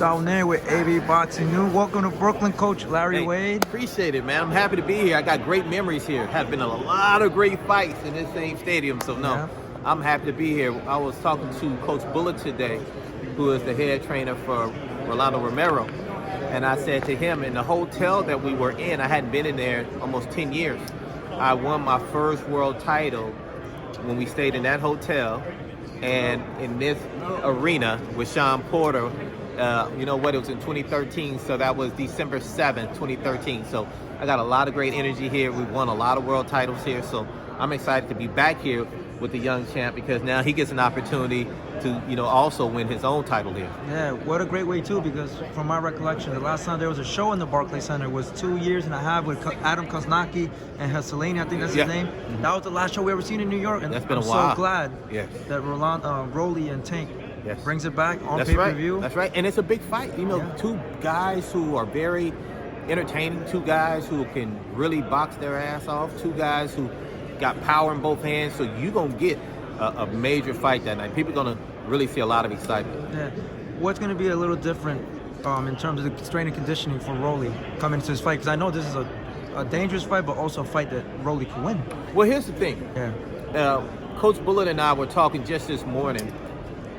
down there with AV Boxing News. Welcome to Brooklyn, Coach Larry Wade. Appreciate it, man. I'm happy to be here. I got great memories here. Have been a lot of great fights in this same stadium, so I'm happy to be here. I was talking to Coach Bullet today, who is the head trainer for Romero, and I said to him, in the hotel that we were in, I hadn't been in there almost 10 years. I won my first world title when we stayed in that hotel, and in this arena with Sean Porter. You know what, it was in 2013, so that was December 7th, 2013. So I got a lot of great energy here. We've won a lot of world titles here, so I'm excited to be back here with the young champ, because now he gets an opportunity to, also win his own title here. Yeah, what a great way too, because from my recollection, the last time there was a show in the Barclays Center was 2 years and a half with Adam Kosnacki and Hasselini, I think that's his name. Mm-hmm. That was the last show we ever seen in New York, and that's been I'm a while. So glad that Rollie and Tank brings it back on pay-per-view. That's right, and it's a big fight. Two guys who are very entertaining, two guys who can really box their ass off, two guys who got power in both hands, so you're going to get a major fight that night. People are going to really see a lot of excitement. Yeah. What's going to be a little different in terms of the strength and conditioning for Rollie coming into this fight? Because I know this is a dangerous fight, but also a fight that Rollie can win. Well, here's the thing. Coach Bullet and I were talking just this morning.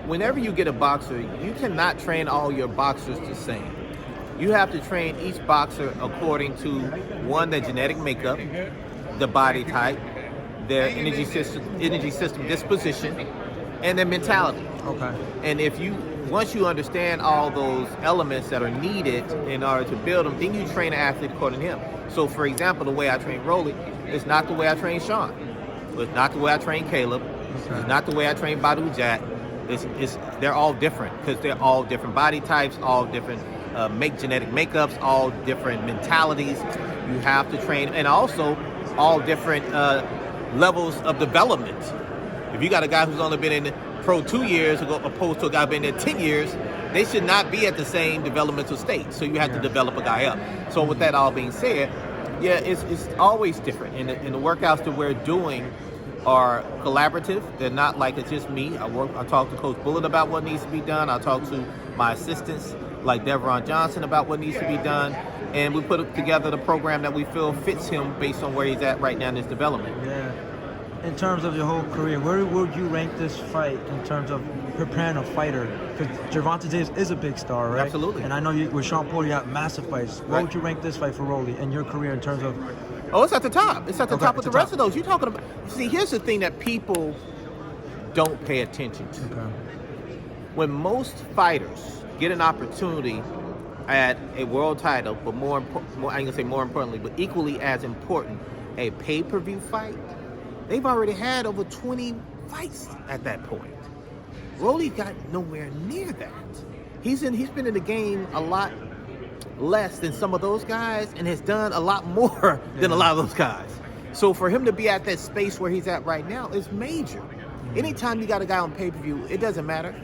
Whenever you get a boxer, you cannot train all your boxers the same. You have to train each boxer according to, one, their genetic makeup, the body type, their energy system disposition, and their mentality. Okay. And once you understand all those elements that are needed in order to build them, then you train an athlete according to him. So, for example, the way I train Rollie is not the way I train Sean. It's not the way I train Caleb. Okay. It's not the way I train Badu Jack. They're all different, because they're all different body types, all different genetic makeups, all different mentalities. You have to train, and also all different levels of development. If you got a guy who's only been in the pro 2 years opposed to a guy who's been there 10 years, they should not be at the same developmental state. So you have to develop a guy up. So with that all being said, it's always different. And the workouts that we're doing are collaborative. They're not like it's just me. I talk to Coach Bullet about what needs to be done. I talk to my assistants like Gervonta Johnson about what needs to be done. And we put together the program that we feel fits him based on where he's at right now in his development. Yeah. In terms of your whole career, where would you rank this fight in terms of preparing a fighter? Because Gervonta is a big star, right? Absolutely. And I know with Sean Porter, you have massive fights. Where would you rank this fight for Rollie in your career in terms of... Oh, it's at the top. It's at the top with the rest of those. You're talking about... See, here's the thing that people don't pay attention to. Okay. When most fighters get an opportunity at a world title, but more importantly, but equally as important, a pay-per-view fight, they've already had over 20 fights at that point. Rollie got nowhere near that. He's been in the game a lot less than some of those guys, and has done a lot more than a lot of those guys. So for him to be at that space where he's at right now is major. Anytime you got a guy on pay-per-view, it doesn't matter.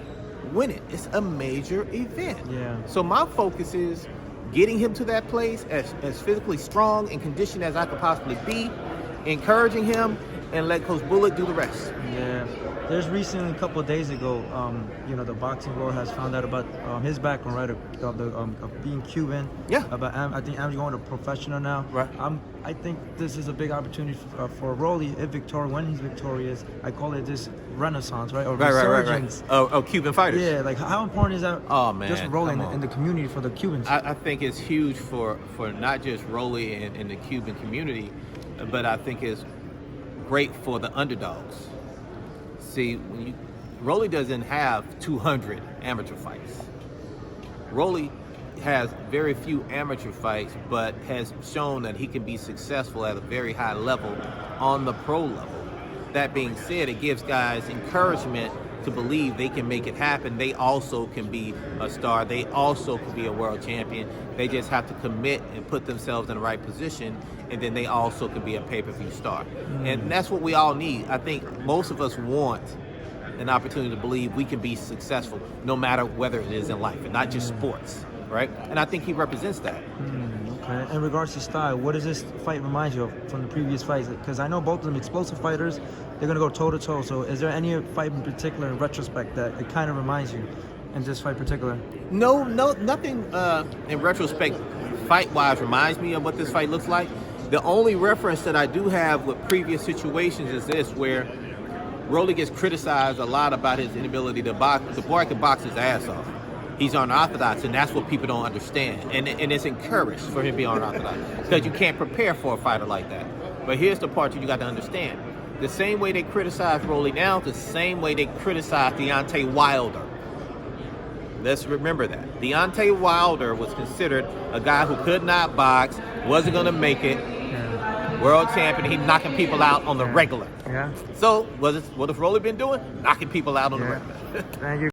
Win it. It's a major event. Yeah. So my focus is getting him to that place as physically strong and conditioned as I could possibly be, encouraging him, and let Coach Bullet do the rest. Yeah. There's recently, a couple of days ago, the boxing world has found out about his background, right, of being Cuban. Yeah. I think Am's going to professional now. Right. I think this is a big opportunity for Rollie, when he's victorious. I call it this renaissance, right, or resurgence. Right. Of Cuban fighters. Yeah, like how important is that? Oh man, just Rollie in the community for the Cubans. I think it's huge for not just Rollie and the Cuban community, but I think it's great for the underdogs. See, Rollie doesn't have 200 amateur fights. Rollie has very few amateur fights, but has shown that he can be successful at a very high level on the pro level. That being said, it gives guys encouragement to believe they can make it happen. They also can be a star. They also can be a world champion. They just have to commit and put themselves in the right position, and then they also can be a pay-per-view star. And that's what we all need. I think most of us want an opportunity to believe we can be successful no matter whether it is in life, and not just sports, right? And I think he represents that. Okay. In regards to style, what does this fight remind you of from the previous fights? Because I know both of them explosive fighters. They're going to go toe-to-toe. So is there any fight in particular in retrospect that it kind of reminds you in this fight particular? No, nothing in retrospect, fight-wise, reminds me of what this fight looks like. The only reference that I do have with previous situations is this, where Rollie gets criticized a lot about his inability to box. The boy can box his ass off. He's unorthodox, and that's what people don't understand. And it's encouraged for him to be unorthodox, because you can't prepare for a fighter like that. But here's the part that you got to understand. The same way they criticize Rollie now, the same way they criticize Deontay Wilder. Let's remember that. Deontay Wilder was considered a guy who could not box, wasn't going to make it, world champion. He's knocking people out on the regular. Yeah. So what has Rollie been doing? Knocking people out on the regular. Thank you.